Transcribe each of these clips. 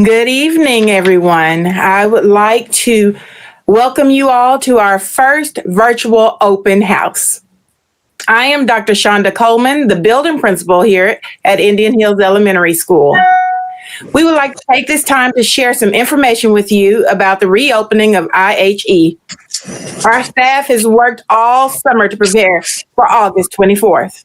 Good evening, everyone. I would like to welcome you all to our first virtual open house. I am Dr. Shonda Coleman, the building principal here at Indian Hills Elementary School. We would like to take this time to share some information with you about the reopening of IHE. Our staff has worked all summer to prepare for August 24th.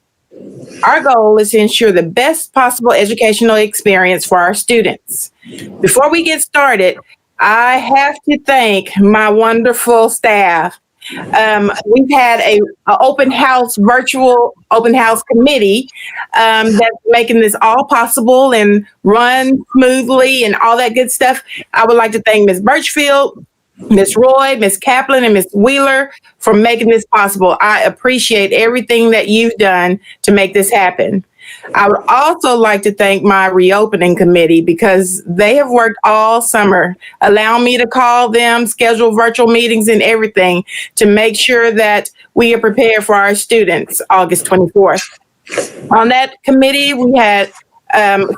Our goal is to ensure the best possible educational experience for our students. Before we get started, I have to thank my wonderful staff. We've had a virtual open house committee that's making this all possible and run smoothly and all that good stuff. I would like to thank Ms. Birchfield, Ms. Roy, Ms. Kaplan, and Ms. Wheeler for making this possible. I appreciate everything that you've done to make this happen. I would also like to thank my reopening committee because they have worked all summer, allowing me to call them, schedule virtual meetings and everything to make sure that we are prepared for our students August 24th. On that committee, we had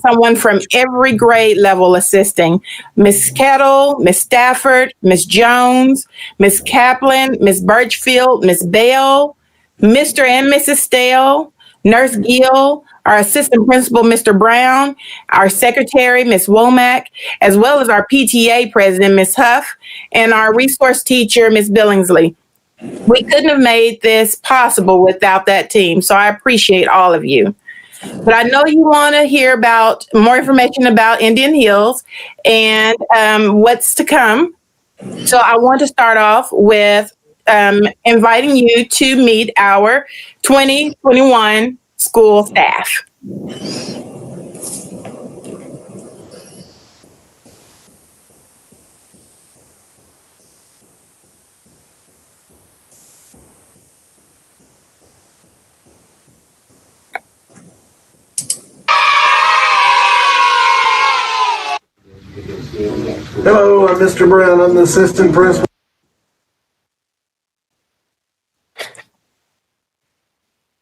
someone from every grade level assisting. Ms. Kettle, Ms. Stafford, Ms. Jones, Ms. Kaplan, Ms. Birchfield, Ms. Bell, Mr. and Mrs. Stale, Nurse Gill, our assistant principal, Mr. Brown, our secretary, Ms. Womack, as well as our PTA president, Ms. Huff, and our resource teacher, Ms. Billingsley. We couldn't have made this possible without that team, so I appreciate all of you. But I know you want to hear about more information about Indian Hills and what's to come. So I want to start off with inviting you to meet our 2021 school staff. Hello, I'm Mr. Brown. I'm the assistant principal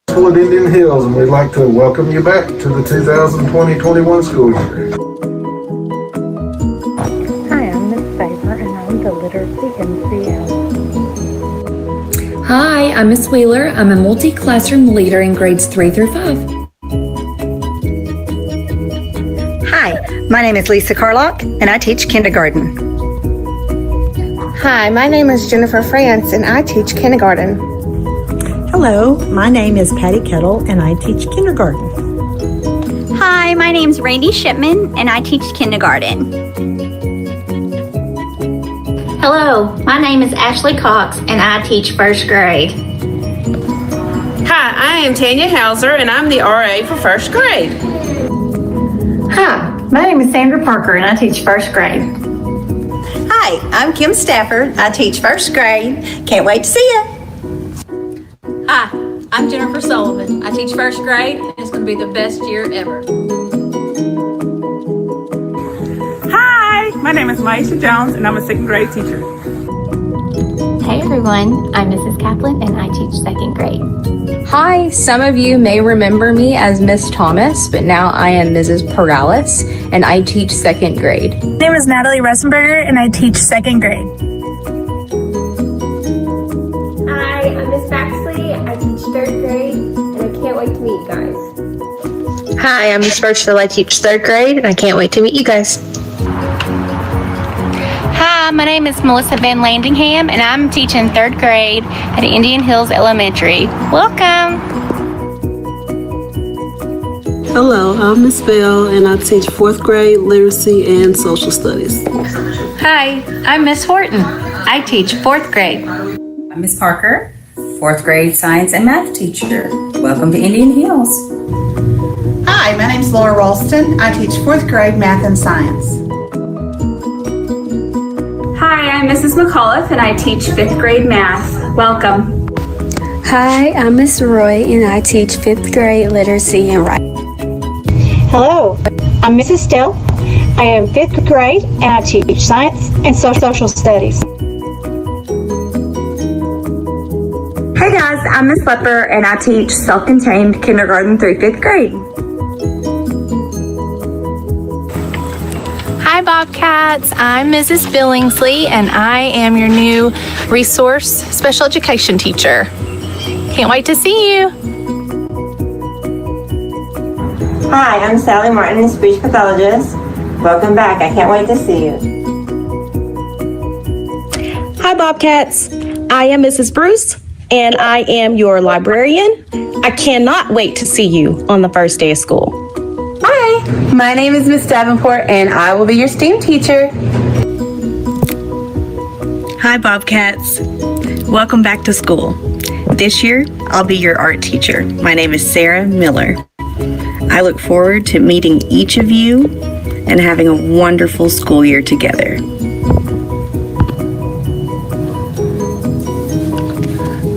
at Indian Hills, and we'd like to welcome you back to the 2020-21 school year. Hi, I'm Miss Favor, and I'm the Literacy NCO. Hi, I'm Miss Wheeler. I'm a multi-classroom leader in grades 3 through 5. Hi, my name is Lisa Carlock, and I teach kindergarten. Hi, my name is Jennifer France, and I teach kindergarten. Hello, my name is Patty Kettle, and I teach kindergarten. Hi, my name's Randy Shipman, and I teach kindergarten. Hello, my name is Ashley Cox, and I teach first grade. Hi, I am Tanya Hauser, and I'm the RA for first grade. Hi, my name is Sandra Parker, and I teach first grade. Hi, I'm Kim Stafford. I teach first grade. Can't wait to see you. Hi, I'm Jennifer Sullivan. I teach first grade, and it's going to be the best year ever. Hi, my name is Maisha Jones, and I'm a second grade teacher. Hey everyone, I'm Mrs. Kaplan, and I teach second grade. Hi, some of you may remember me as Miss Thomas, but now I am Mrs. Perales, and I teach second grade. My name is Natalie Ressenberger, and I teach second grade. Hi, I'm Miss Baxley. I teach third grade, and I can't wait to meet you guys. Hi, I'm Miss Birchfield. I teach third grade, and I can't wait to meet you guys. Hi, my name is Melissa Van Landingham, and I'm teaching third grade at Indian Hills Elementary. Welcome. Hello, I'm Miss Bell, and I teach fourth grade literacy and social studies. Hi, I'm Miss Horton. I teach fourth grade. I'm Miss Parker, fourth grade science and math teacher. Welcome to Indian Hills. Hi, my name's Laura Ralston. I teach fourth grade math and science. Hi, I'm Mrs. McAuliffe, and I teach fifth grade math. Welcome. Hi, I'm Miss Roy, and I teach fifth grade literacy and writing. Hello, I'm Mrs. Stell. I am fifth grade, and I teach science and social studies. Hey guys, I'm Miss Lepper, and I teach self-contained kindergarten through fifth grade. Hi Hi, Bobcats. I'm Mrs. Billingsley, and I am your new resource special education teacher. Can't wait to see you. Hi, I'm Sally Martin, speech pathologist. Welcome back. I can't wait to see you. Hi, Bobcats. I am Mrs. Bruce, and I am your librarian. I cannot wait to see you on the first day of school. Hi, my name is Miss Davenport, and I will be your STEAM teacher. Hi, Bobcats. Welcome back to school. This year, I'll be your art teacher. My name is Sarah Miller. I look forward to meeting each of you and having a wonderful school year together.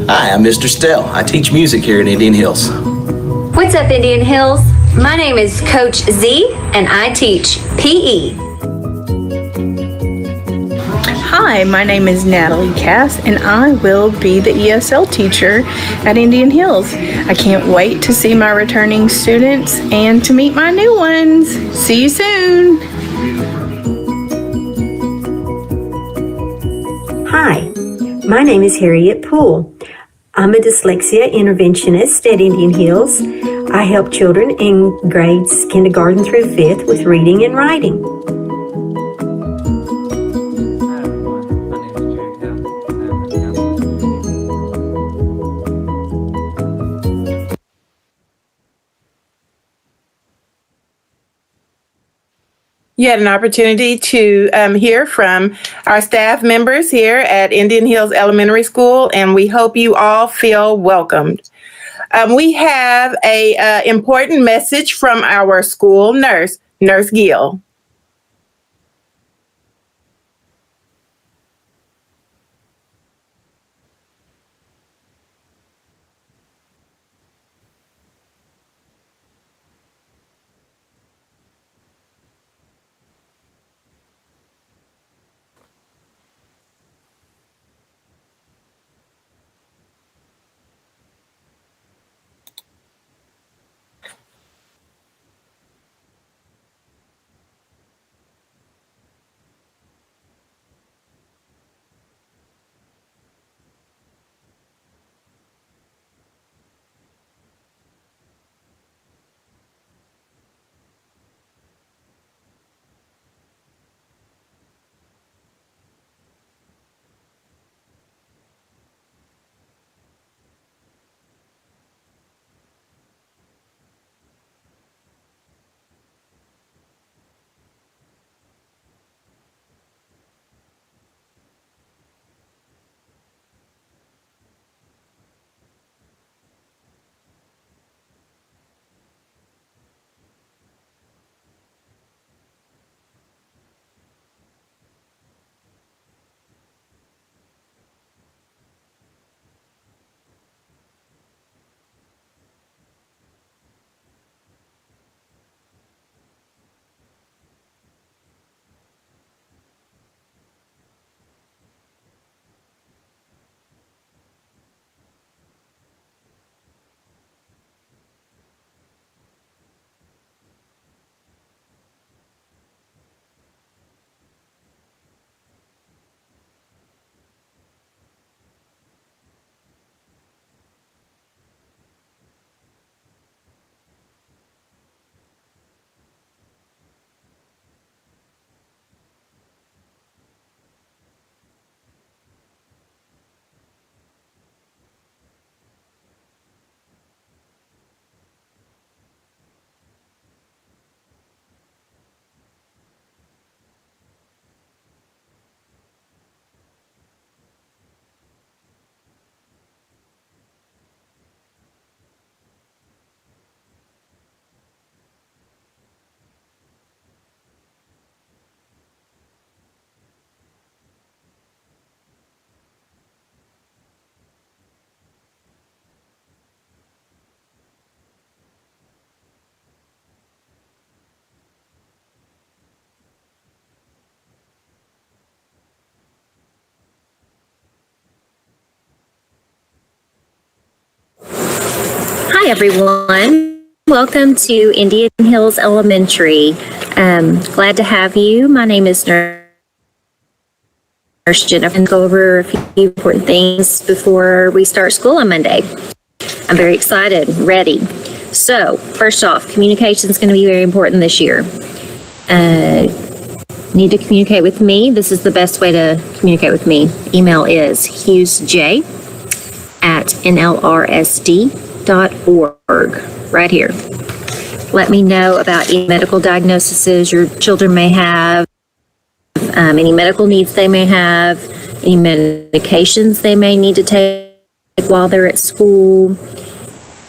Hi, I'm Mr. Stell. I teach music here at Indian Hills. What's up, Indian Hills? My name is Coach Z, and I teach PE. Hi, my name is Natalie Cass, and I will be the ESL teacher at Indian Hills. I can't wait to see my returning students and to meet my new ones. See you soon. Hi, my name is Harriet Poole. I'm a dyslexia interventionist at Indian Hills. I help children in grades kindergarten through 5th with reading and writing. You had an opportunity to hear from our staff members here at Indian Hills Elementary School, and we hope you all feel welcomed. We have a important message from our school nurse, Nurse Gill. Hi, everyone. welcome to Indian Hills Elementary. Glad to have you. My name is Nurse Jennifer. And go over a few important things before we start school on Monday. I'm very excited, ready. So, first off, communication is going to be very important this year. Need to communicate with me. This is the best way to communicate with me. Email is hughesj@nlrsd.org, right here. Let me know about any medical diagnoses your children may have, any medical needs they may have, any medications they may need to take while they're at school,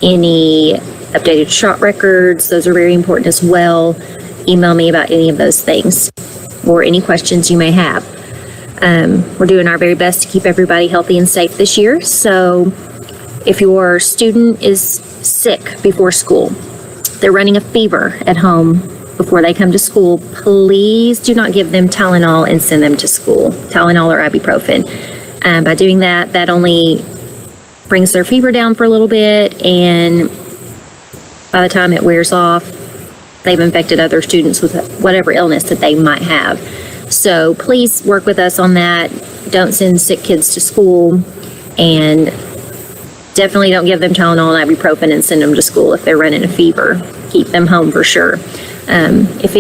any updated shot records. Those are very important as well. Email me about any of those things or any questions you may have. We're doing our very best to keep everybody healthy and safe this year. So if your student is sick before school, they're running a fever at home before they come to school, please do not give them Tylenol and send them to school, Tylenol or ibuprofen. By doing that, that only brings their fever down for a little bit, and by the time it wears off, they've infected other students with whatever illness that they might have. So please work with us on that. Don't send sick kids to school, and definitely don't give them Tylenol and ibuprofen and send them to school if they're running a fever. Keep them home for sure. If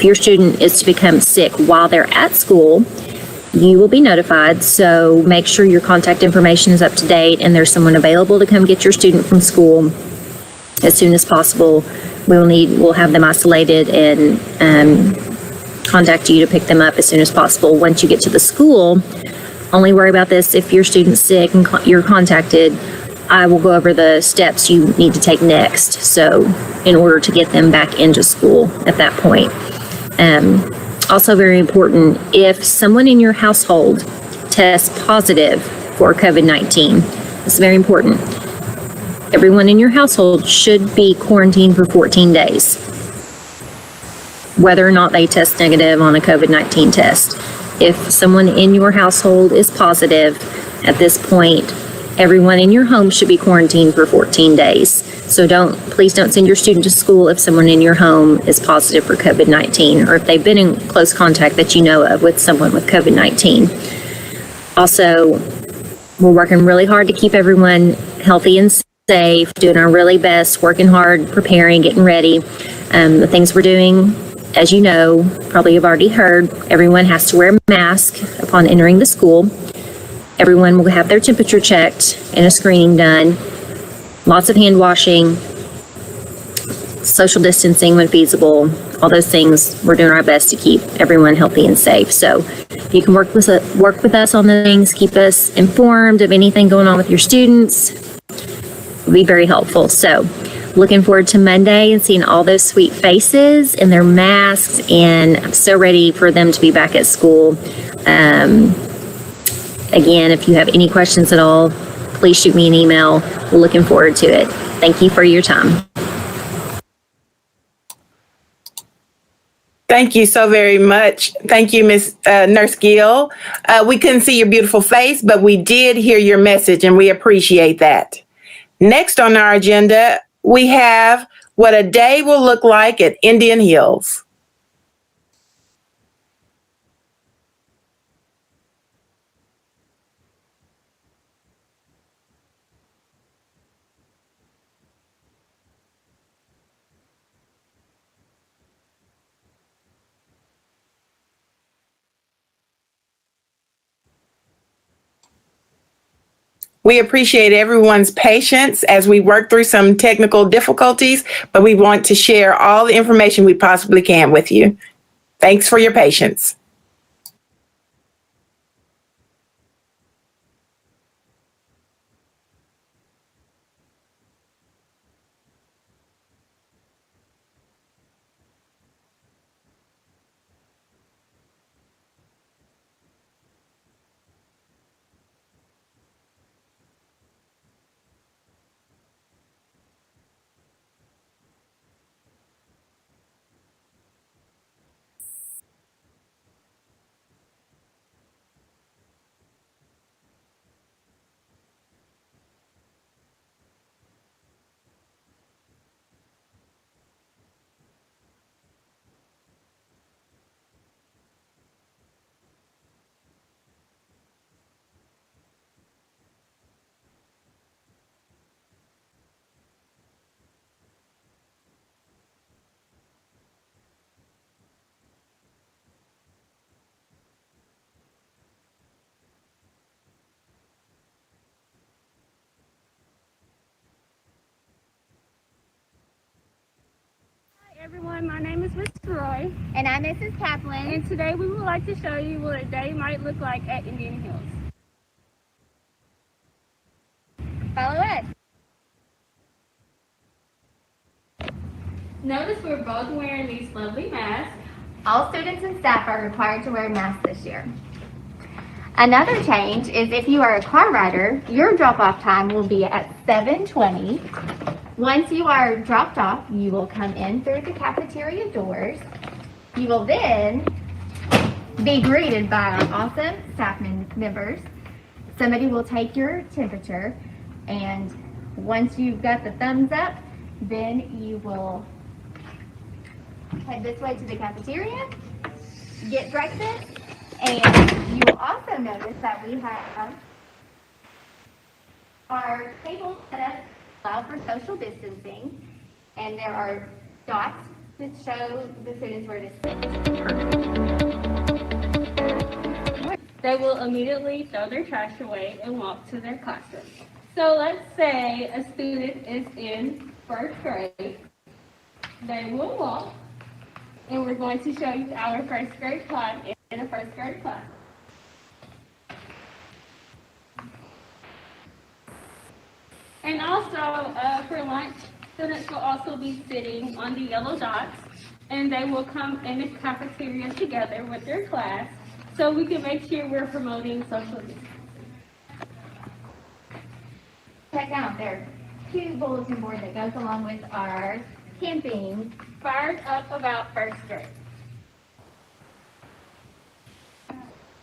your student is to become sick while they're at school, you will be notified. So make sure your contact information is up to date and there's someone available to come get your student from school as soon as possible. We'll have them isolated and contact you to pick them up as soon as possible. Once you get to the school, only worry about this if your student's sick and you're contacted. I will go over the steps you need to take next. So in order to get them back into school at that point. Also very important, if someone in your household tests positive for COVID-19, it's very important. Everyone in your household should be quarantined for 14 days, whether or not they test negative on a COVID-19 test. If someone in your household is positive, at this point, everyone in your home should be quarantined for 14 days. So please don't send your student to school if someone in your home is positive for COVID-19 or if they've been in close contact that you know of with someone with COVID-19. Also, we're working really hard to keep everyone healthy and safe, doing our really best, working hard, preparing, getting ready. The things we're doing, as you know, probably you've already heard, everyone has to wear a mask upon entering the school. Everyone will have their temperature checked and a screening done. Lots of hand washing, social distancing when feasible, all those things. We're doing our best to keep everyone healthy and safe. So you can work with us on the things, keep us informed of anything going on with your students. It'll be very helpful. So looking forward to Monday and seeing all those sweet faces in their masks, and I'm so ready for them to be back at school. Again, if you have any questions at all, please shoot me an email. We're looking forward to it. Thank you for your time. Thank you so very much. Thank you, Miss Nurse Gill. We couldn't see your beautiful face, but we did hear your message, and we appreciate that. Next on our agenda, we have what a day will look like at Indian Hills. We appreciate everyone's patience as we work through some technical difficulties, but we want to share all the information we possibly can with you. Thanks for your patience. Hi, and I'm Mrs. Kaplan. And today we would like to show you what a day might look like at Indian Hills. Follow us. Notice we're both wearing these lovely masks. All students and staff are required to wear masks this year. Another change is if you are a car rider, your drop-off time will be at 7:20. Once you are dropped off, you will come in through the cafeteria doors. You will then be greeted by our awesome staff members. Somebody will take your temperature, and once you've got the thumbs up, then you will head this way to the cafeteria, get breakfast, and you will also notice that we have our tables set up allow for social distancing, and there are dots that show the students where to sit. They will immediately throw their trash away and walk to their classroom. So let's say a student is in first grade. They will walk, and we're going to show you our first grade class in a first grade class. And also, for lunch, students will also be sitting on the yellow dots, and they will come in the cafeteria together with their class, so we can make sure we're promoting social distancing. Check out, there are 2 bulletin boards that goes along with our camping. Fired up about first grade.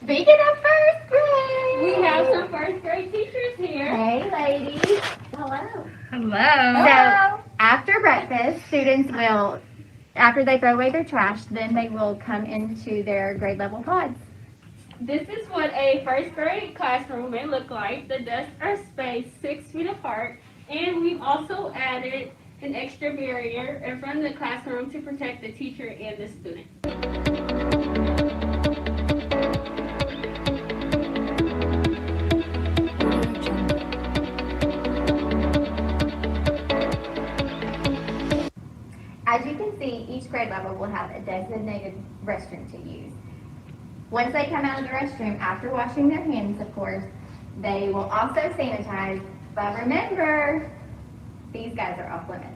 Speaking of first grade, We have some first grade teachers here. Hey, ladies. Hello. Hello. So, after breakfast, students will, after they throw away their trash, then they will come into their grade level pods. This is what a first grade classroom may look like. The desks are spaced 6 feet apart, and we've also added an extra barrier in front of the classroom to protect the teacher and the student. As you can see, each grade level will have a designated restroom to use. Once they come out of the restroom, after washing their hands, of course, they will also sanitize. But remember, these guys are off limits.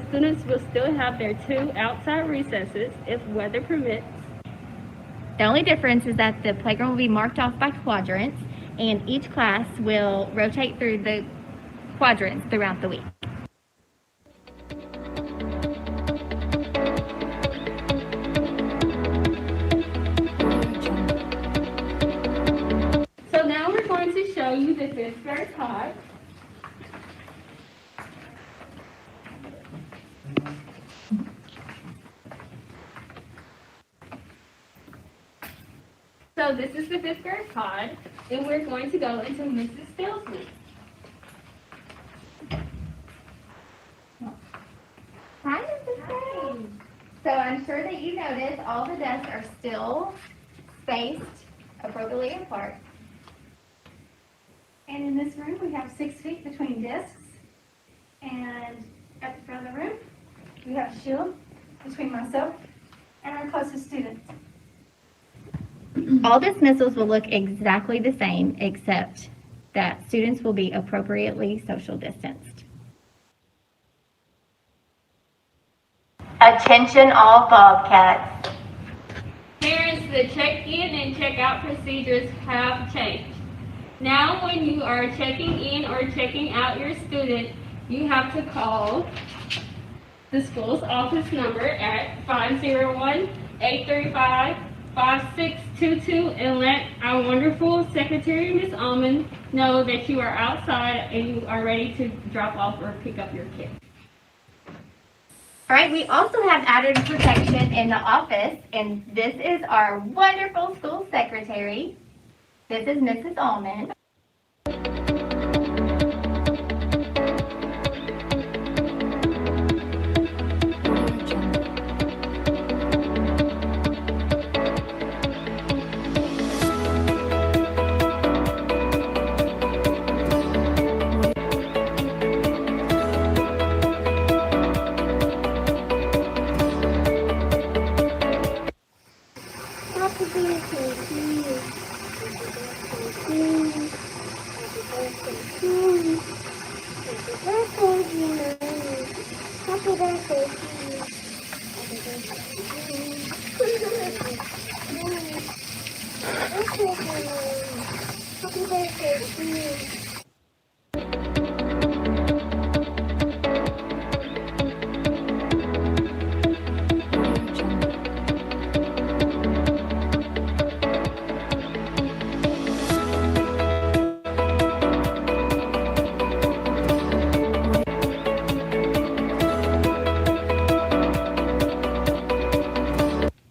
Students will still have their 2 outside recesses if weather permits. The only difference is that the playground will be marked off by quadrants, and each class will rotate through the quadrants throughout the week. So now we're going to show you the 5th grade pod. So this is the 5th grade pod, and we're going to go into Mrs. Steele's week. Hi, Mrs. Steele. So I'm sure that you noticed all the desks are still spaced appropriately apart. And in this room, we have 6 feet between desks. And at the front of the room, we have a shield between myself and our closest student. All dismissals will look exactly the same, except that students will be appropriately social distanced. Attention all Bobcats. Parents, the check-in and check-out procedures have changed. Now when you are checking in or checking out your student, you have to call the school's office number at 501-835-5622 and let our wonderful secretary, Ms. Almond, know that you are outside and you are ready to drop off or pick up your kid. All right, we also have added protection in the office, and this is our wonderful school secretary. This is Mrs. Allman. Happy birthday to you. Happy birthday to you. Happy birthday to you.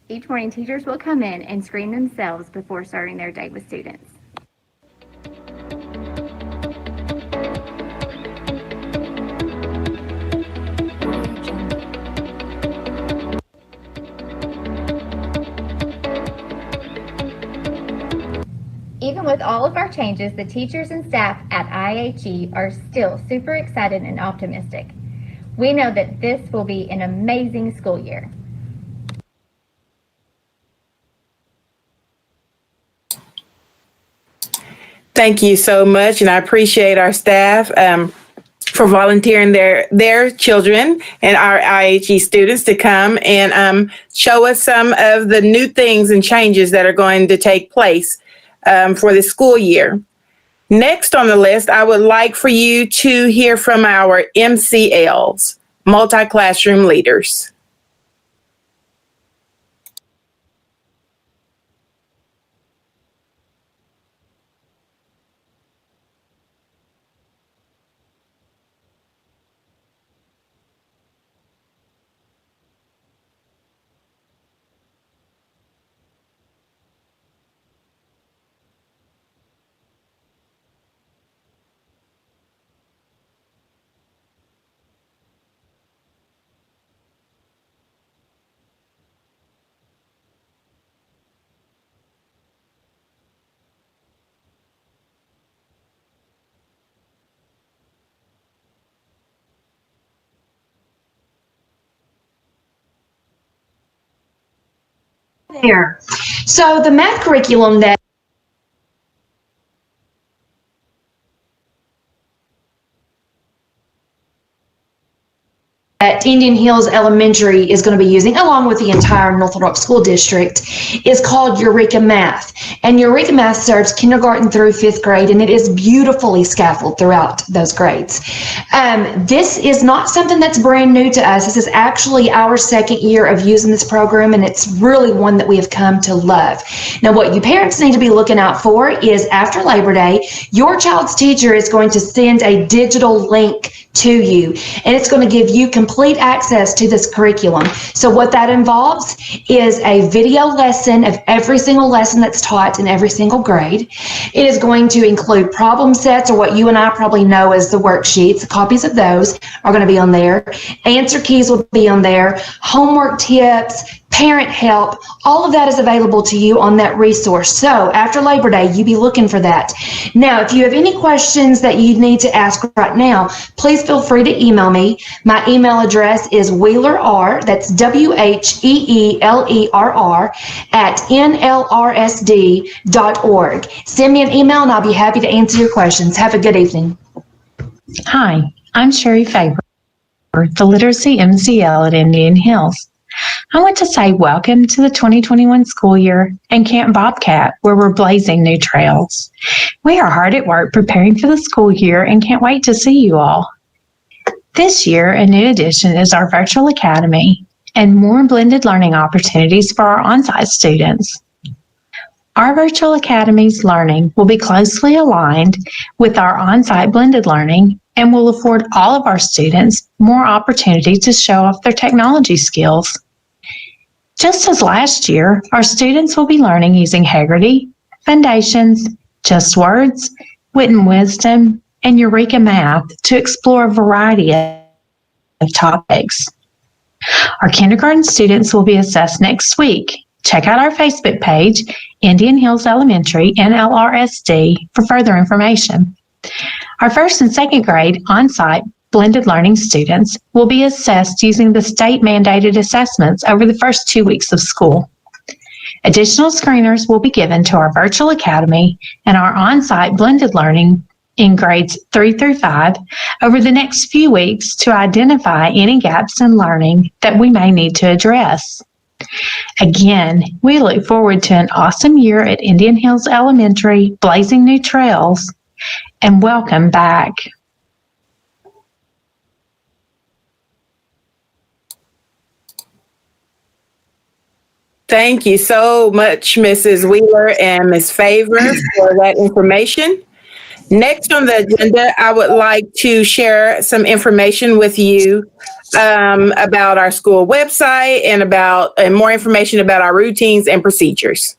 Each morning, teachers will come in and screen themselves before starting their day with students. Even with all of our changes, the teachers and staff at IHE are still super excited and optimistic. We know that this will be an amazing school year. Thank you so much, and I appreciate our staff for volunteering their children and our IHE students to come and show us some of the new things and changes that are going to take place for the school year. Next on the list, I would like for you to hear from our MCLs, multi-classroom leaders. There. So the math curriculum that Indian Hills Elementary is going to be using, along with the entire North Little Rock School District, is called Eureka Math. And Eureka Math serves kindergarten through 5th grade, and it is beautifully scaffolded throughout those grades. This is not something that's brand new to us. This is actually our second year of using this program, and it's really one that we have come to love. Now, what you parents need to be looking out for is after Labor Day, your child's teacher is going to send a digital link to you, and it's going to give you complete access to this curriculum. So what that involves is a video lesson of every single lesson that's taught in every single grade. It is going to include problem sets, or what you and I probably know as the worksheets. Copies of those are going to be on there. Answer keys will be on there. Homework tips, parent help, all of that is available to you on that resource. So after Labor Day, you be looking for that. Now, if you have any questions that you need to ask right now, please feel free to email me. My email address is wheelerr, that's WHEELERR, at nlrsd.org. Send me an email and I'll be happy to answer your questions. Have a good evening. Hi, I'm Sherry Faber, the Literacy MCL at Indian Hills. I want to say welcome to the 2021 school year and Camp Bobcat, where we're blazing new trails. We are hard at work preparing for the school year and can't wait to see you all. This year, a new addition is our virtual academy and more blended learning opportunities for our on-site students. Our virtual academy's learning will be closely aligned with our on-site blended learning and will afford all of our students more opportunity to show off their technology skills. Just as last year, our students will be learning using Haggerty, Foundations, Just Words, Wit and Wisdom, and Eureka Math to explore a variety of topics. Our kindergarten students will be assessed next week. Check out our Facebook page, Indian Hills Elementary and LRSD, for further information. Our first and second grade on-site blended learning students will be assessed using the state-mandated assessments over the first 2 weeks of school. Additional screeners will be given to our virtual academy and our on-site blended learning in grades 3 through 5 over the next few weeks to identify any gaps in learning that we may need to address. Again, we look forward to an awesome year at Indian Hills Elementary, blazing new trails, and welcome back. Thank you so much, Mrs. Wheeler and Ms. Favor, for that information. Next on the agenda, I would like to share some information with you about our school website and more information about our routines and procedures.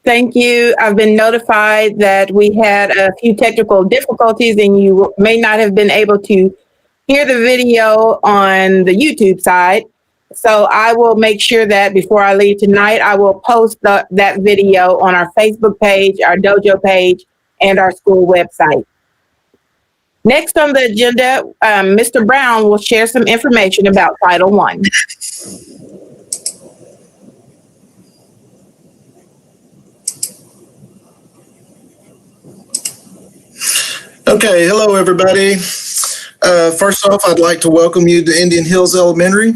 Thank you. I've been notified that we had a few technical difficulties and you may not have been able to hear the video on the YouTube side. So I will make sure that before I leave tonight, I will post that video on our Facebook page, our dojo page, and our school website. Next on the agenda, Mr. Brown will share some information about Title I. Okay, hello everybody. First off, I'd like to welcome you to Indian Hills Elementary.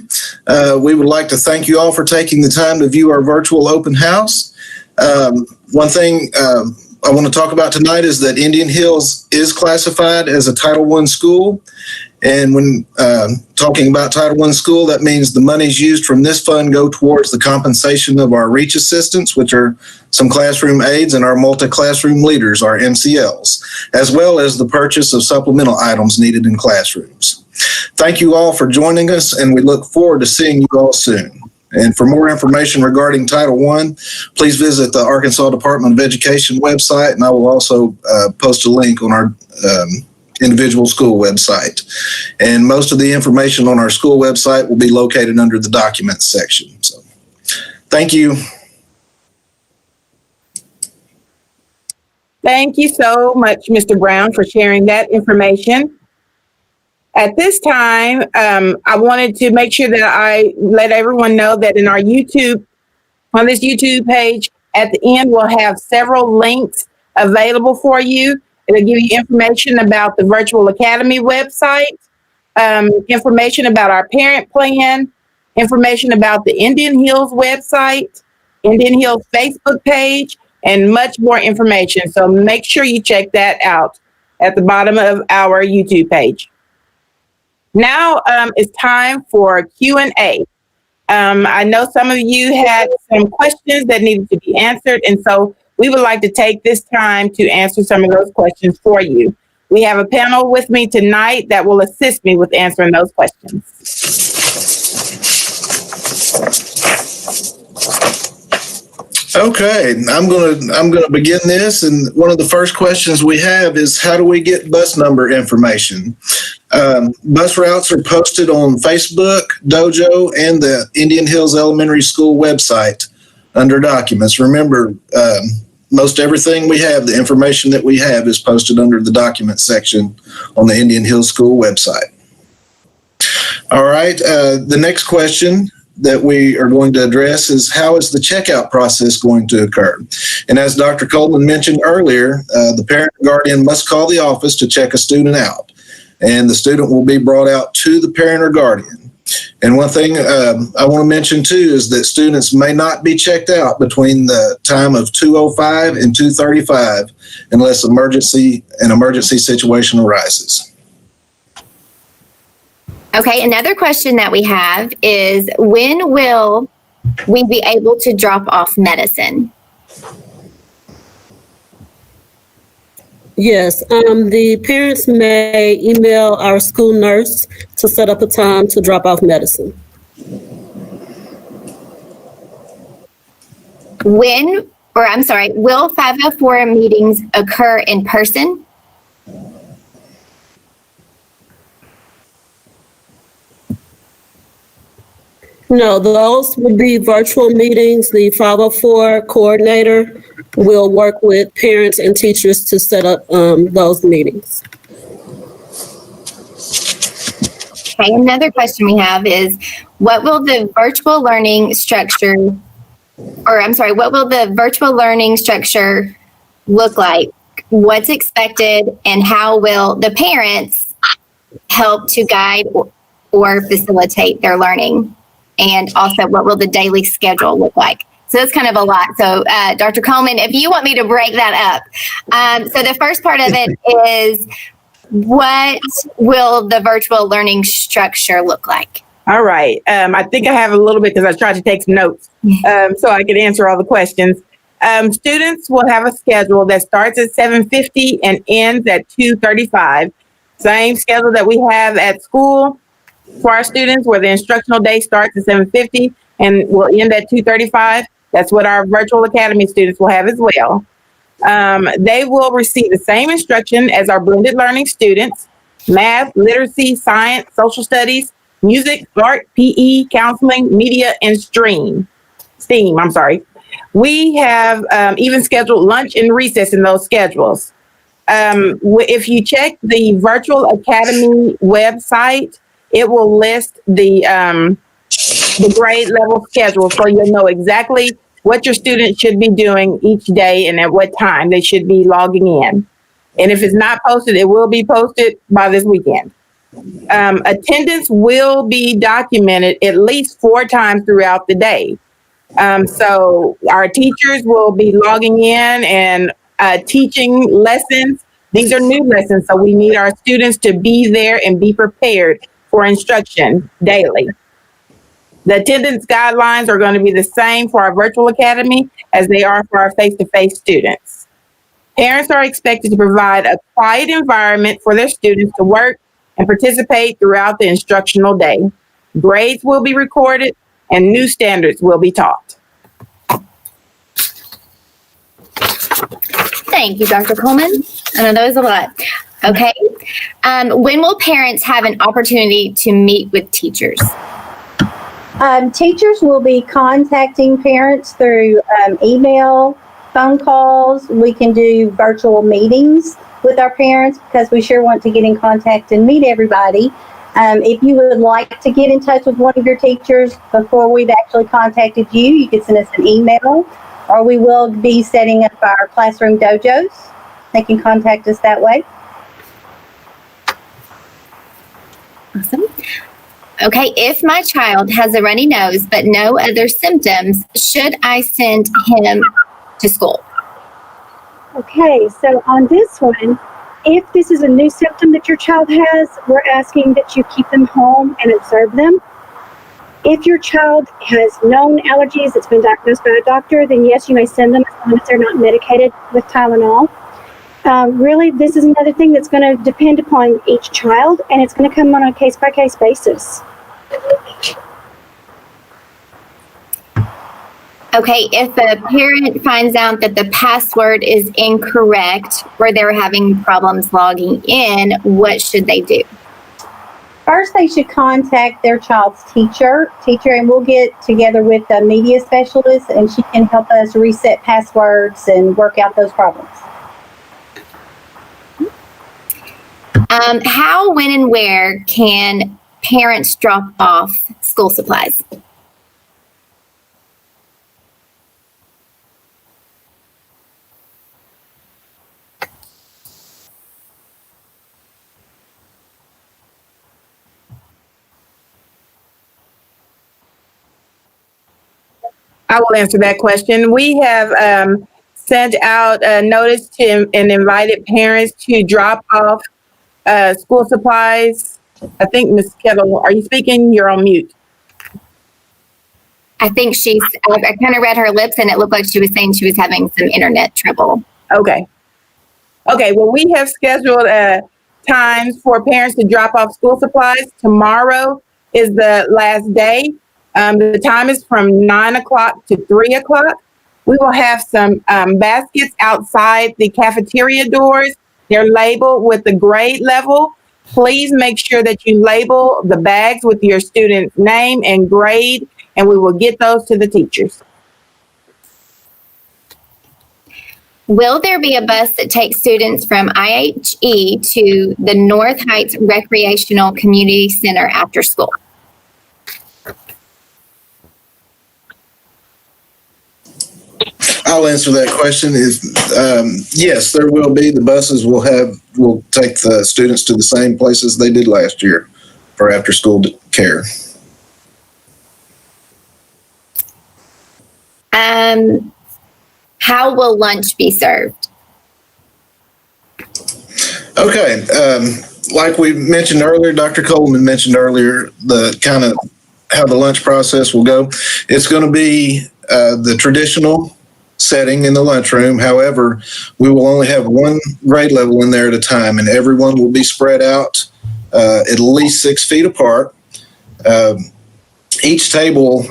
We would like to thank you all for taking the time to view our virtual open house. One thing I want to talk about tonight is that Indian Hills is classified as a Title I school. And when talking about Title I school, that means the monies used from this fund go towards the compensation of our REACH assistants, which are some classroom aides, and our multi-classroom leaders, our MCLs, as well as the purchase of supplemental items needed in classrooms. Thank you all for joining us, and we look forward to seeing you all soon. And for more information regarding Title I, please visit the Arkansas Department of Education website, and I will also post a link on our individual school website. And most of the information on our school website will be located under the documents section. So, thank you. Thank you so much, Mr. Brown, for sharing that information. At this time, I wanted to make sure that I let everyone know that in our YouTube, on this YouTube page, at the end, we'll have several links available for you. It'll give you information about the Virtual Academy website, information about our parent plan, information about the Indian Hills website, Indian Hills Facebook page, and much more information. So make sure you check that out at the bottom of our YouTube page. Now it's time for Q&A. I know some of you had some questions that needed to be answered, and so we would like to take this time to answer some of those questions for you. We have a panel with me tonight that will assist me with answering those questions. Okay, I'm gonna begin this, and one of the first questions we have is, how do we get bus number information? Bus routes are posted on Facebook, Dojo, and the Indian Hills Elementary School website under documents. Remember, most everything we have, the information that we have, is posted under the documents section on the Indian Hills School website. All right, the next question that we are going to address is, how is the checkout process going to occur? And as Dr. Coleman mentioned earlier, the parent or guardian must call the office to check a student out, and the student will be brought out to the parent or guardian. And one thing I want to mention too is that students may not be checked out between the time of 2:05 and 2:35 unless an emergency situation arises. Okay, another question that we have is, when will we be able to drop off medicine? Yes, the parents may email our school nurse to set up a time to drop off medicine. Will 504 meetings occur in person? No, those would be virtual meetings. The 504 coordinator will work with parents and teachers to set up those meetings. Okay, another question we have is, what will the virtual learning structure look like? What's expected, and how will the parents help to guide or facilitate their learning? And also, what will the daily schedule look like? So that's kind of a lot. So Dr. Coleman, if you want me to break that up. So the first part of it is, what will the virtual learning structure look like? All right. I think I have a little bit because I tried to take some notes so I could answer all the questions. Students will have a schedule that starts at 7:50 and ends at 2:35. Same schedule that we have at school for our students, where the instructional day starts at 7:50 and will end at 2:35. That's what our virtual academy students will have as well. They will receive the same instruction as our blended learning students: math, literacy, science, social studies, music, art, PE, counseling, media, and STEAM. We have even scheduled lunch and recess in those schedules. If you check the Virtual Academy website, it will list the grade level schedule, so you'll know exactly what your students should be doing each day and at what time they should be logging in. And if it's not posted, it will be posted by this weekend. Attendance will be documented at least 4 times throughout the day. So our teachers will be logging in and teaching lessons. These are new lessons, so we need our students to be there and be prepared for instruction daily. The attendance guidelines are going to be the same for our virtual academy as they are for our face-to-face students. Parents are expected to provide a quiet environment for their students to work and participate throughout the instructional day. Grades will be recorded and new standards will be taught. Thank you, Dr. Coleman. I know that was a lot. Okay. When will parents have an opportunity to meet with teachers? Teachers will be contacting parents through email, phone calls. We can do virtual meetings with our parents because we sure want to get in contact and meet everybody. If you would like to get in touch with one of your teachers before we've actually contacted you, you can send us an email, or we will be setting up our classroom dojos. They can contact us that way. Awesome. Okay, if my child has a runny nose but no other symptoms, should I send him to school? Okay, so on this one, if this is a new symptom that your child has, we're asking that you keep them home and observe them. If your child has known allergies that's been diagnosed by a doctor, then yes, you may send them as long as they're not medicated with Tylenol. Really, this is another thing that's going to depend upon each child, and it's going to come on a case-by-case basis. Okay, if a parent finds out that the password is incorrect or they're having problems logging in, what should they do? First, they should contact their child's teacher, and we'll get together with the media specialist, and she can help us reset passwords and work out those problems. How, when, and where can parents drop off school supplies? I will answer that question. We have sent out a notice to and invited parents to drop off school supplies. I think Ms. Kettle, are you speaking? You're on mute. I think I kind of read her lips and it looked like she was saying she was having some internet trouble. Okay, well, we have scheduled times for parents to drop off school supplies. Tomorrow is the last day. The time is from 9 o'clock to 3 o'clock. We will have some baskets outside the cafeteria doors. They're labeled with the grade level. Please make sure that you label the bags with your student's name and grade, and we will get those to the teachers. Will there be a bus that takes students from IHE to the North Heights Recreational Community Center after school? I'll answer that question. Yes, there will be. The buses will take the students to the same places they did last year for after school care. How will lunch be served? Okay. Like we mentioned earlier, Dr. Coleman mentioned earlier, the kind of how the lunch process will go. It's going to be the traditional setting in the lunchroom. However, we will only have one grade level in there at a time, and everyone will be spread out at least 6 feet apart. Each table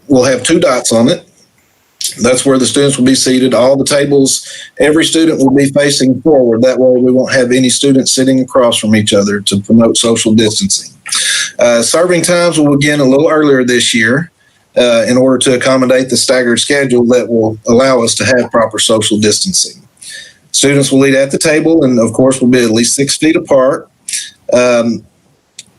will have 2 dots on it, That's where the students will be seated. All the tables, every student will be facing forward. That way we won't have any students sitting across from each other to promote social distancing. Serving times will begin a little earlier this year in order to accommodate the staggered schedule that will allow us to have proper social distancing. Students will eat at the table and, of course, will be at least 6 feet apart. And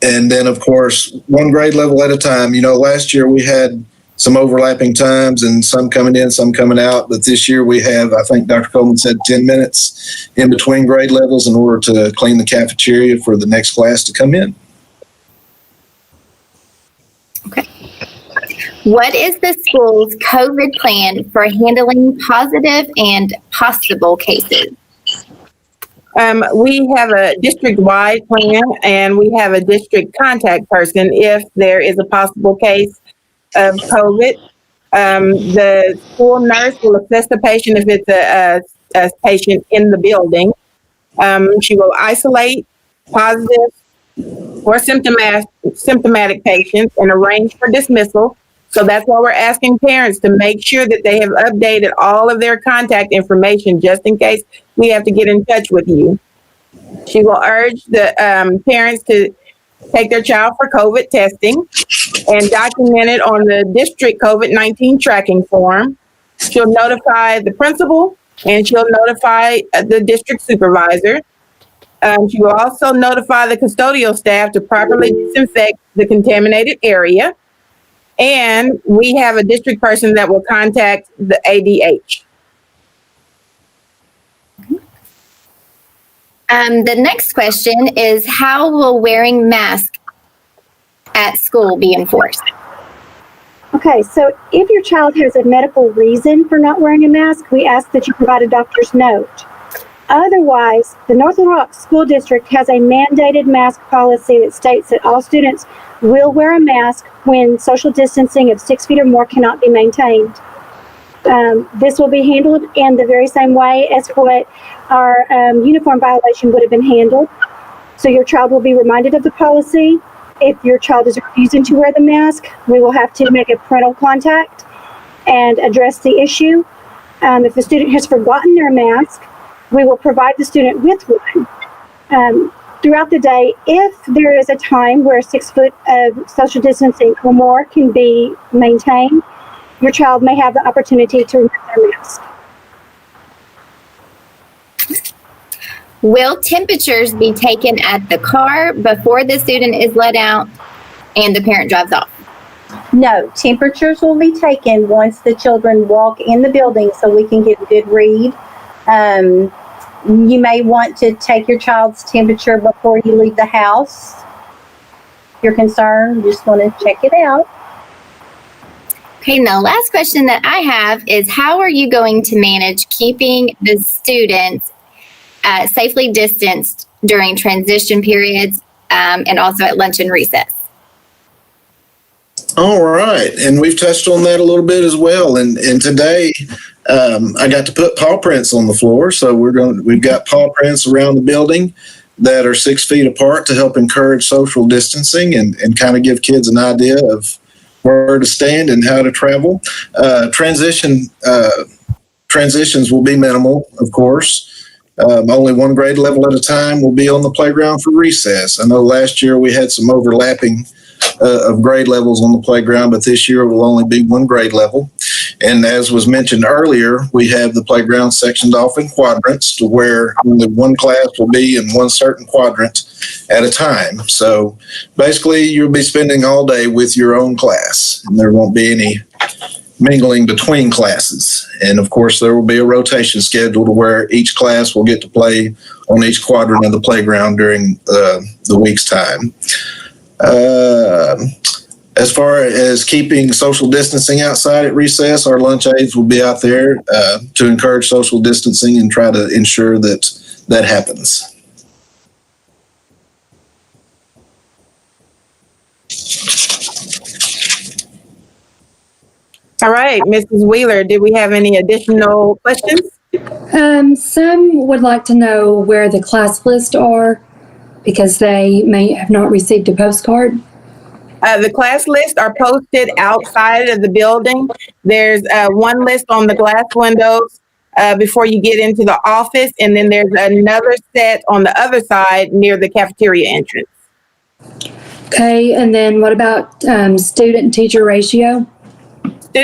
then, of course, one grade level at a time. Last year we had some overlapping times and some coming in, some coming out. But this year we have, I think Dr. Coleman said, 10 minutes in between grade levels in order to clean the cafeteria for the next class to come in. What is the school's COVID plan for handling positive and possible cases? We have a district-wide plan, and we have a district contact person if there is a possible case of COVID. The school nurse will assess the patient if it's a patient in the building. She will isolate positive or symptomatic patients and arrange for dismissal. So that's why we're asking parents to make sure that they have updated all of their contact information just in case we have to get in touch with you. She will urge the parents to take their child for COVID testing and document it on the district COVID-19 tracking form. She'll notify the principal and she'll notify the district supervisor. She will also notify the custodial staff to properly disinfect the contaminated area. And we have a district person that will contact the ADH. The next question is, how will wearing masks at school be enforced? Okay, so if your child has a medical reason for not wearing a mask, we ask that you provide a doctor's note. Otherwise, the North Little Rock School District has a mandated mask policy that states that all students will wear a mask when social distancing of 6 feet or more cannot be maintained. This will be handled in the very same way as what our uniform violation would have been handled. So your child will be reminded of the policy. If your child is refusing to wear the mask, we will have to make a parental contact and address the issue. If the student has forgotten their mask, we will provide the student with one. Throughout the day, if there is a time where 6 foot of social distancing or more can be maintained, your child may have the opportunity to remove their mask. Will temperatures be taken at the car before the student is let out and the parent drives off? No, temperatures will be taken once the children walk in the building so we can get a good read. You may want to take your child's temperature before you leave the house. If you're concerned, you just want to check it out. Okay, now last question that I have is, how are you going to manage keeping the students safely distanced during transition periods and also at lunch and recess? All right, and we've touched on that a little bit as well. And today, I got to put paw prints on the floor, so we've got paw prints around the building that are 6 feet apart to help encourage social distancing and kind of give kids an idea of where to stand and how to travel. Transitions will be minimal, of course. Only one grade level at a time will be on the playground for recess. I know last year we had some overlapping of grade levels on the playground, but this year it will only be one grade level. And as was mentioned earlier, we have the playground sectioned off in quadrants to where only one class will be in one certain quadrant at a time. So basically you'll be spending all day with your own class, and there won't be any mingling between classes. And of course, there will be a rotation schedule to where each class will get to play on each quadrant of the playground during the week's time. As far as keeping social distancing outside at recess, our lunch aides will be out there to encourage social distancing and try to ensure that that happens. All right, Mrs. Wheeler, did we have any additional questions? Some would like to know where the class lists are because they may have not received a postcard. The class lists are posted outside of the building. There's one list on the glass windows before you get into the office, and then there's another set on the other side near the cafeteria entrance. Okay, and then what about student-teacher ratio?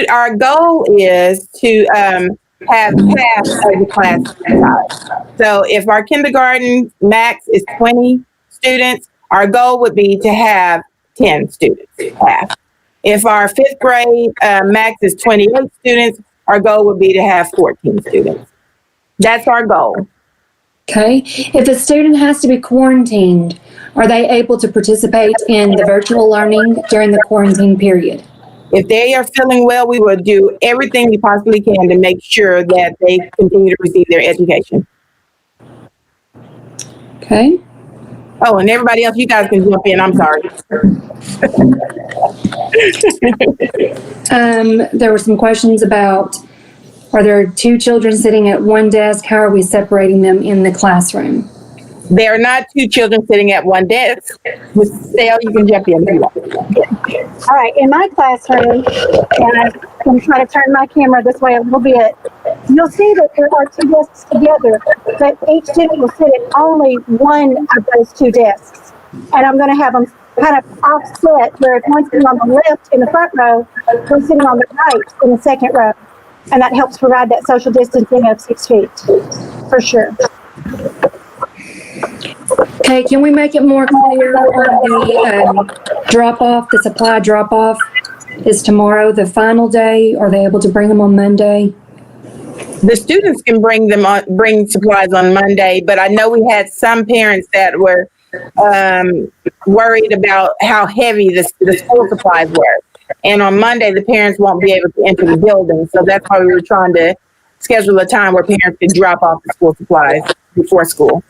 Our goal is to have half of the class size. So if our kindergarten max is 20 students, our goal would be to have 10 students, half. If our fifth grade max is 28 students, our goal would be to have 14 students. That's our goal. Okay, if a student has to be quarantined, are they able to participate in the virtual learning during the quarantine period? If they are feeling well, we will do everything we possibly can to make sure that they continue to receive their education. Okay. Oh, and everybody else, you guys can jump in. I'm sorry. There were some questions about, are there two children sitting at one desk? How are we separating them in the classroom? There are not two children sitting at one desk. Ms. Stale, you can jump in. All right, in my classroom, and I'm going to try to turn my camera this way a little bit, you'll see that there are two desks together, but each student will sit at only one of those two desks. And I'm going to have them kind of offset, where if one's sitting on the left in the front row, one's sitting on the right in the second row. And that helps provide that social distancing of 6 feet, for sure. Okay, can we make it more clear on the drop-off, the supply drop-off? Is tomorrow the final day? Are they able to bring them on Monday? The students can bring supplies on Monday, but I know we had some parents that were worried about how heavy the school supplies were. And on Monday, the parents won't be able to enter the building. So that's why we were trying to schedule a time where parents could drop off the school supplies before school.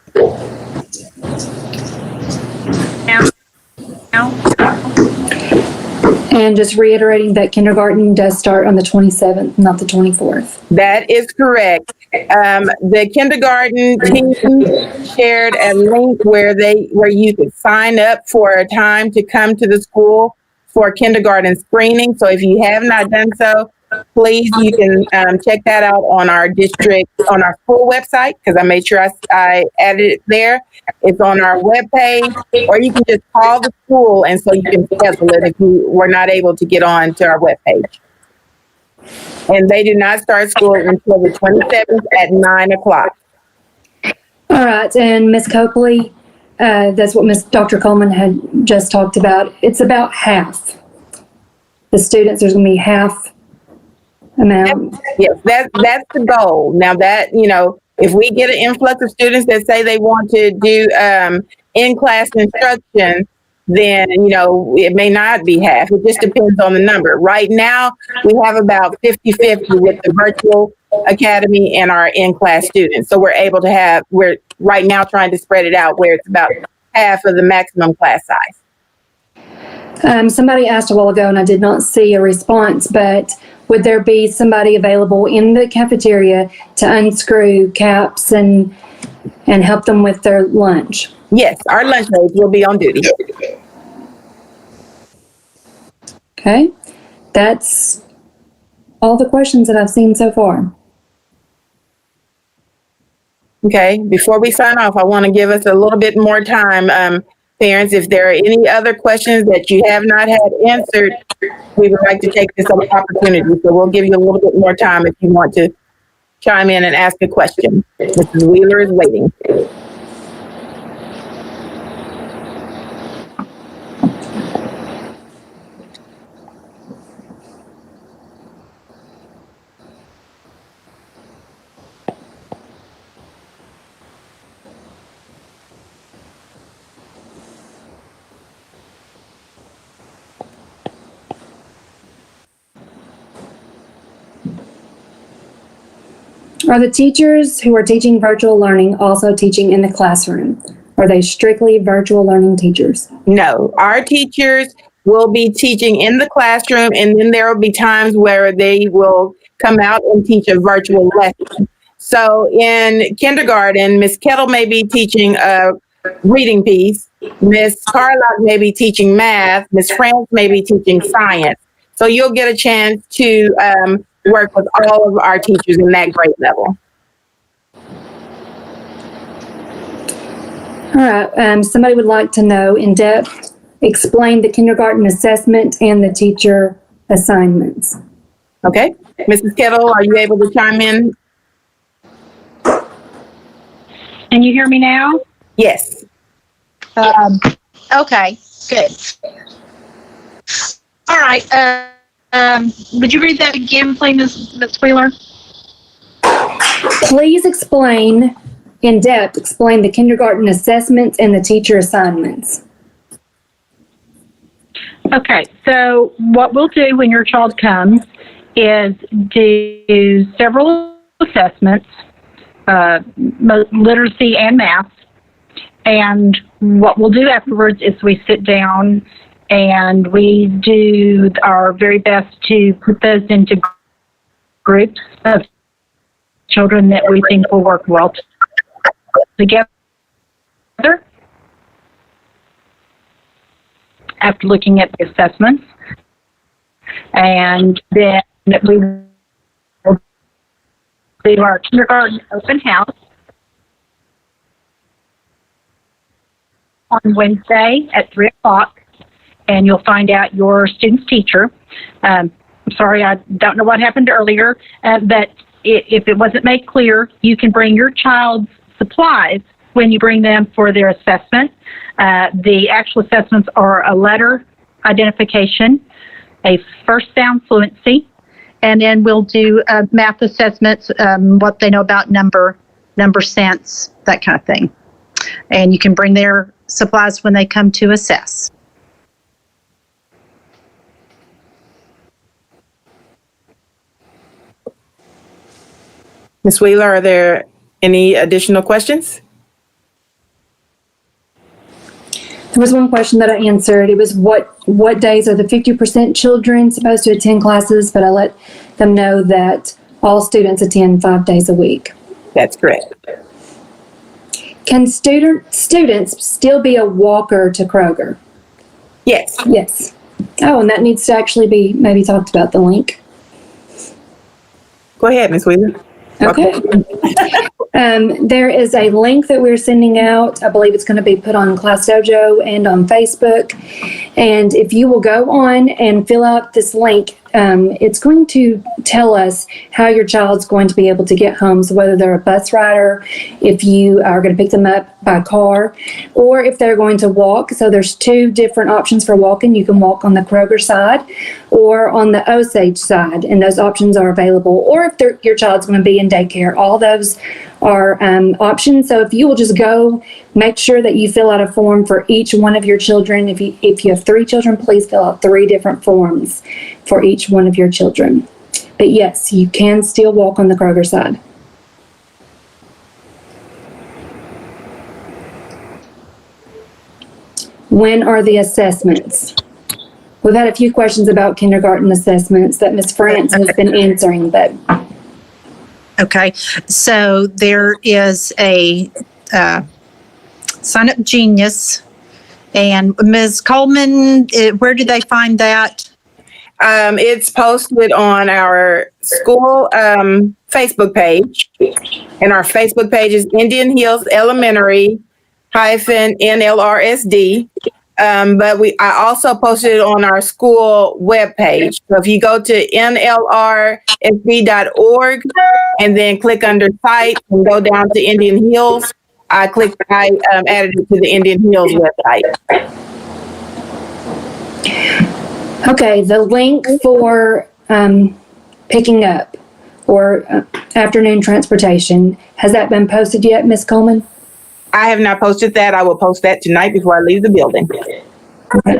And just reiterating that kindergarten does start on the 27th, not the 24th. That is correct. The kindergarten team shared a link where you could sign up for a time to come to the school for kindergarten screening. So if you have not done so, please, you can check that out on our school website, because I made sure I added it there. It's on our webpage, or you can just call the school and so you can schedule it if you were not able to get on to our webpage. And they do not start school until the 27th at 9 o'clock. All right, and Ms. Copley, that's what Dr. Coleman had just talked about. It's about half. The students, there's going to be half amount. Yes, that's the goal. Now that, if we get an influx of students that say they want to do in-class instruction, then, it may not be half. It just depends on the number. Right now, we have about 50-50 with the virtual academy and our in-class students. So we're right now trying to spread it out where it's about half of the maximum class size. Somebody asked a while ago, and I did not see a response, but would there be somebody available in the cafeteria to unscrew caps and help them with their lunch? Yes, our lunch maids will be on duty. Okay, that's all the questions that I've seen so far. Okay, before we sign off, I want to give us a little bit more time. Parents, if there are any other questions that you have not had answered, we would like to take this opportunity. So we'll give you a little bit more time if you want to chime in and ask a question. Mrs. Wheeler is waiting. Are the teachers who are teaching virtual learning also teaching in the classroom? Are they strictly virtual learning teachers? No, our teachers will be teaching in the classroom, and then there will be times where they will come out and teach a virtual lesson. So in kindergarten, Ms. Kettle may be teaching a reading piece. Miss Carlock may be teaching math. Miss France may be teaching science. So you'll get a chance to work with all of our teachers in that grade level. All right, somebody would like to know in depth, explain the kindergarten assessment and the teacher assignments. Okay, Mrs. Kettle, are you able to chime in? Can you hear me now? Yes. Okay, good. All right. Would you read that again, please, Ms. Wheeler? Please explain in depth, explain the kindergarten assessments and the teacher assignments. Okay, so what we'll do when your child comes is do several assessments, literacy and math. And what we'll do afterwards is we sit down and we do our very best to put those into groups of children that we think will work well together. After looking at the assessments, and then we will do our kindergarten open house on Wednesday at 3 o'clock, and you'll find out your student's teacher. I'm sorry, I don't know what happened earlier, but if it wasn't made clear, you can bring your child's supplies when you bring them for their assessment. The actual assessments are a letter identification, a first sound fluency, and then we'll do math assessments, what they know about number sense, that kind of thing. And you can bring their supplies when they come to assess. Ms. Wheeler, are there any additional questions? There was one question that I answered. It was what days are the 50% children supposed to attend classes, but I let them know that all students attend 5 days a week. That's correct. Can students still be a walker to Kroger? Yes. Yes. Oh, and that needs to actually be maybe talked about, the link. Go ahead, Ms. Wheeler. Okay. There is a link that we're sending out. I believe it's going to be put on Class Dojo and on Facebook. And if you will go on and fill out this link, it's going to tell us how your child's going to be able to get home. So whether they're a bus rider, if you are going to pick them up by car, or if they're going to walk. So there's 2 different options for walking. You can walk on the Kroger side or on the Osage side, and those options are available. Or if your child's going to be in daycare, all those are options. So if you will just go, make sure that you fill out a form for each one of your children. If you have 3 children, please fill out 3 different forms for each one of your children. But yes, you can still walk on the Kroger side. When are the assessments? We've had a few questions about kindergarten assessments that Ms. France has been answering, but Okay, so there is a Sign Up Genius, and Ms. Coleman, where do they find that? It's posted on our school Facebook page, and our Facebook page is Indian Hills Elementary -NLRSD. But I also posted it on our school webpage. So if you go to nlrsd.org and then click under site and go down to Indian Hills, I added it to the Indian Hills website. okay, the link for picking up or afternoon transportation, has that been posted yet, Ms. Coleman? I have not posted that. I will post that tonight before I leave the building. Okay.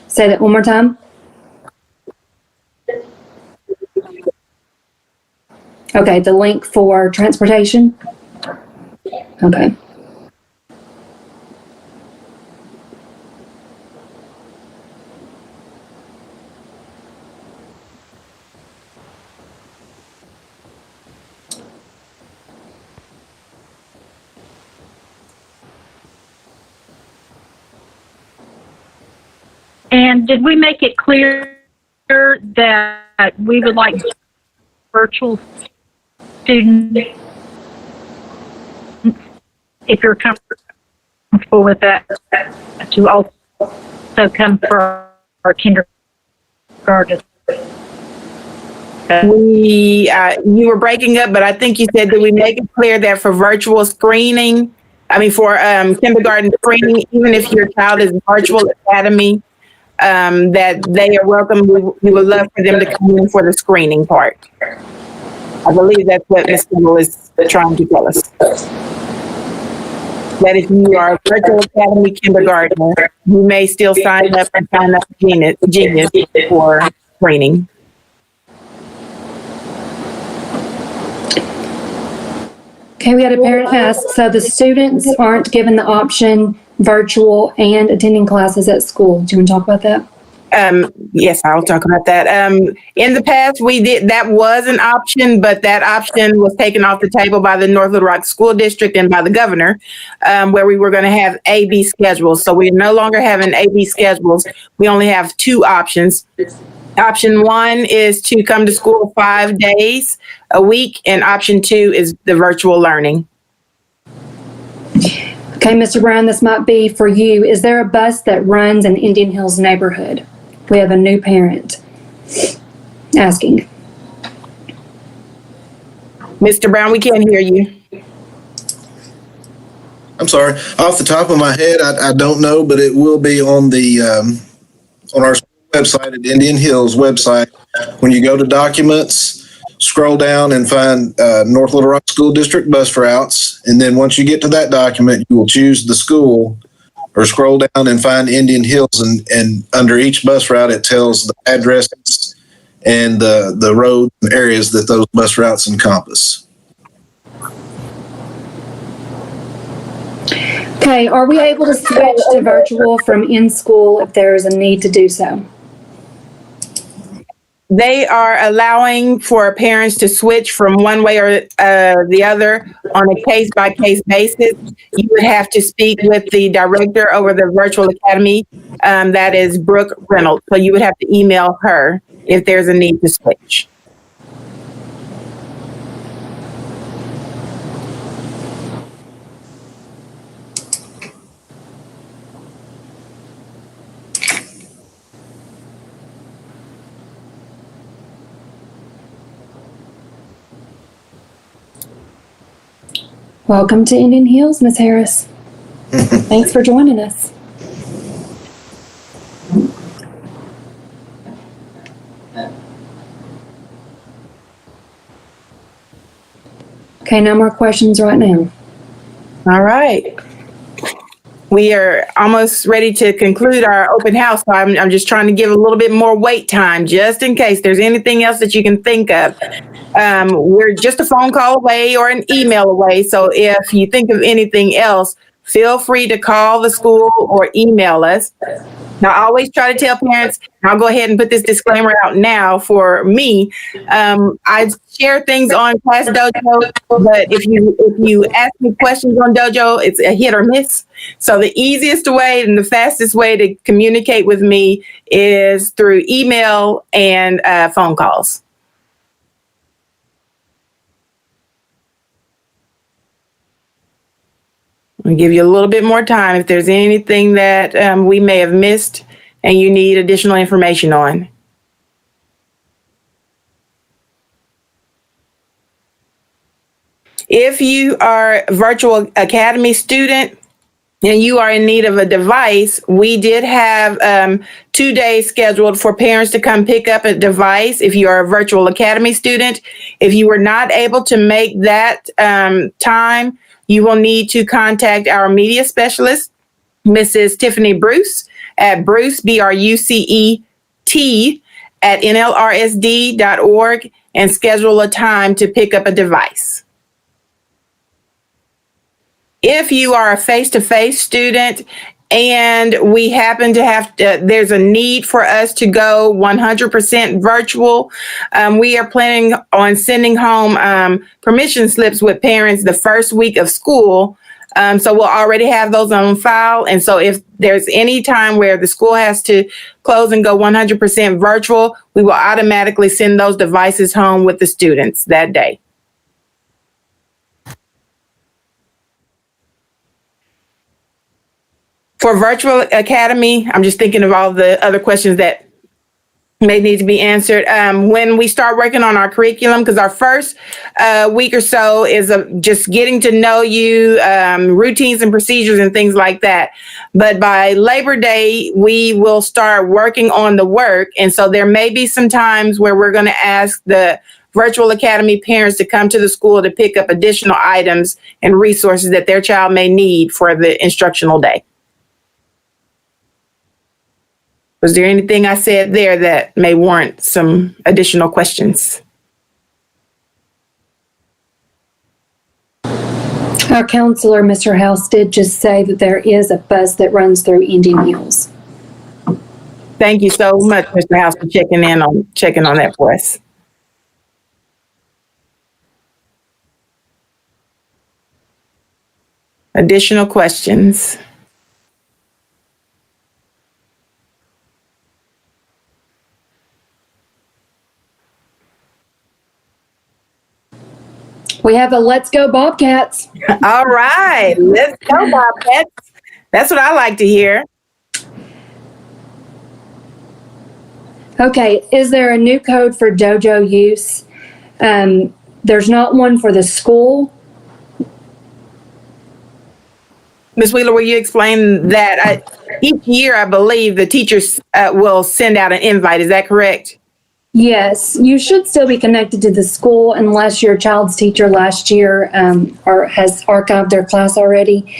Say that one more time. Okay, the link for transportation? Okay. And did we make it clear that we would like virtual students, if you're comfortable with that, to also come for our kindergarten? You were breaking up, but I think you said that we make it clear that for virtual screening, for kindergarten screening, even if your child is virtual academy, that they are welcome. We would love for them to come in for the screening part. I believe that's what Ms. Kimball is trying to tell us. That if you are a virtual academy kindergartner, you may still sign up Genius for screening. Okay, we had a parent ask, so the students aren't given the option virtual and attending classes at school. Do you want to talk about that? Yes, I'll talk about that. In the past, that was an option, but that option was taken off the table by the North Little Rock School District and by the governor, where we were going to have A/B schedules. So we're no longer having A/B schedules. We only have two options. Option one is to come to school 5 days a week, and option two is the virtual learning. Okay, Mr. Brown, this might be for you. Is there a bus that runs in Indian Hills neighborhood? We have a new parent asking. Mr. Brown, we can't hear you. I'm sorry. Off the top of my head, I don't know, but it will be on the on our website at Indian Hills website. When you go to documents, scroll down and find North Little Rock School District bus routes. And then once you get to that document, you will choose the school or scroll down and find Indian Hills. And under each bus route, it tells the addresses and the roads and areas that those bus routes encompass. Okay, are we able to switch to virtual from in school if there is a need to do so? They are allowing for parents to switch from one way or the other on a case-by-case basis. You would have to speak with the director over the virtual academy, that is Brooke Reynolds. So you would have to email her if there's a need to switch. Welcome to Indian Hills, Ms. Harris. Thanks for joining us. Okay, no more questions right now. All right. We are almost ready to conclude our open house. So I'm just trying to give a little bit more wait time just in case there's anything else that you can think of. We're just a phone call away or an email away. So if you think of anything else, feel free to call the school or email us. Now, I always try to tell parents, I'll go ahead and put this disclaimer out now for me. I share things on Class Dojo, but if you ask me questions on Dojo, it's a hit or miss. So the easiest way and the fastest way to communicate with me is through email and phone calls. I'll give you a little bit more time if there's anything that we may have missed and you need additional information on. If you are a virtual academy student and you are in need of a device, we did have 2 days scheduled for parents to come pick up a device if you are a virtual academy student. If you were not able to make that time, you will need to contact our media specialist, Mrs. Tiffany Bruce, at Bruce, BRUCET, at nlrsd.org and schedule a time to pick up a device. If you are a face-to-face student and we happen to have there's a need for us to go 100% virtual, we are planning on sending home permission slips with parents the first week of school So we'll already have those on file. And so if there's any time where the school has to close and go 100% virtual, we will automatically send those devices home with the students that day. For Virtual Academy, I'm just thinking of all the other questions that may need to be answered. When we start working on our curriculum, because our first week or so is just getting to know you, routines and procedures and things like that. But by Labor Day, we will start working on the work. And so there may be some times where we're going to ask the Virtual Academy parents to come to the school to pick up additional items and resources that their child may need for the instructional day. Was there anything I said there that may warrant some additional questions? Our counselor, Mr. House, did just say that there is a bus that runs through Indian Hills. Thank you so much, Mr. House, for checking on that for us. Additional questions? We have a Let's Go Bobcats. All right, let's go, Bobcats. That's what I like to hear. Okay, is there a new code for dojo use? There's not one for the school. Ms. Wheeler, will you explain that? Each year, I believe the teachers will send out an invite. Is that correct? Yes, you should still be connected to the school unless your child's teacher last year or has archived their class already.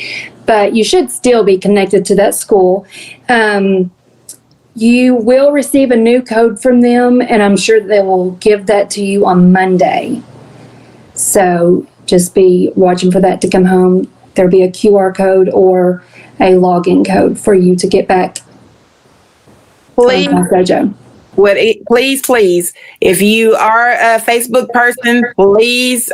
But you should still be connected to that school. You will receive a new code from them, and I'm sure they will give that to you on Monday. So just be watching for that to come home. There'll be a QR code or a login code for you to get back. Please. Dojo. Please, if you are a Facebook person, please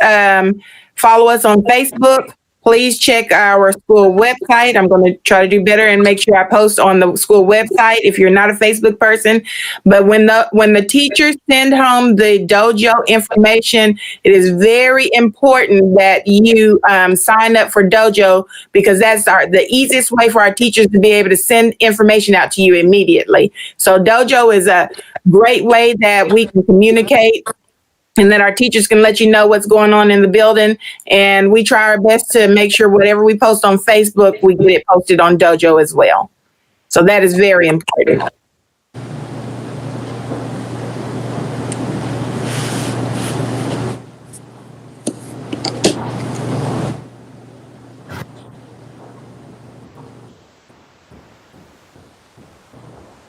follow us on Facebook. Please check our school website. I'm going to try to do better and make sure I post on the school website if you're not a Facebook person. But when the teachers send home the dojo information, it is very important that you sign up for dojo, because that's the easiest way for our teachers to be able to send information out to you immediately. So dojo is a great way that we can communicate, and that our teachers can let you know what's going on in the building. And we try our best to make sure whatever we post on Facebook, we get it posted on dojo as well. So that is very important.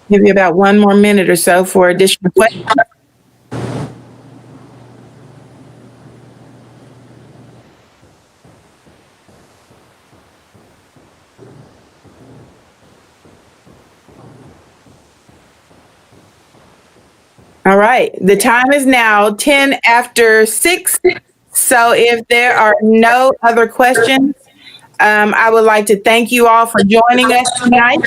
Give you about 1 more minute or so for additional questions. All right. The time is now 10 after 6. So if there are no other questions, I would like to thank you all for joining us tonight.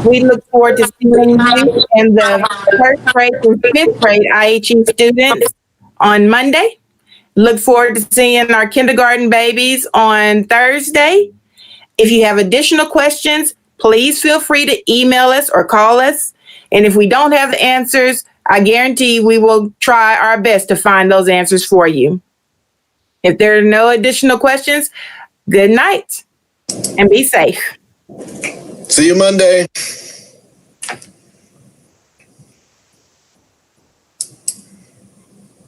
We look forward to seeing you and the first grade and fifth grade IHE students on Monday. Look forward to seeing our kindergarten babies on Thursday. If you have additional questions, please feel free to email us or call us. And if we don't have the answers, I guarantee we will try our best to find those answers for you. If there are no additional questions, good night and be safe. See you Monday.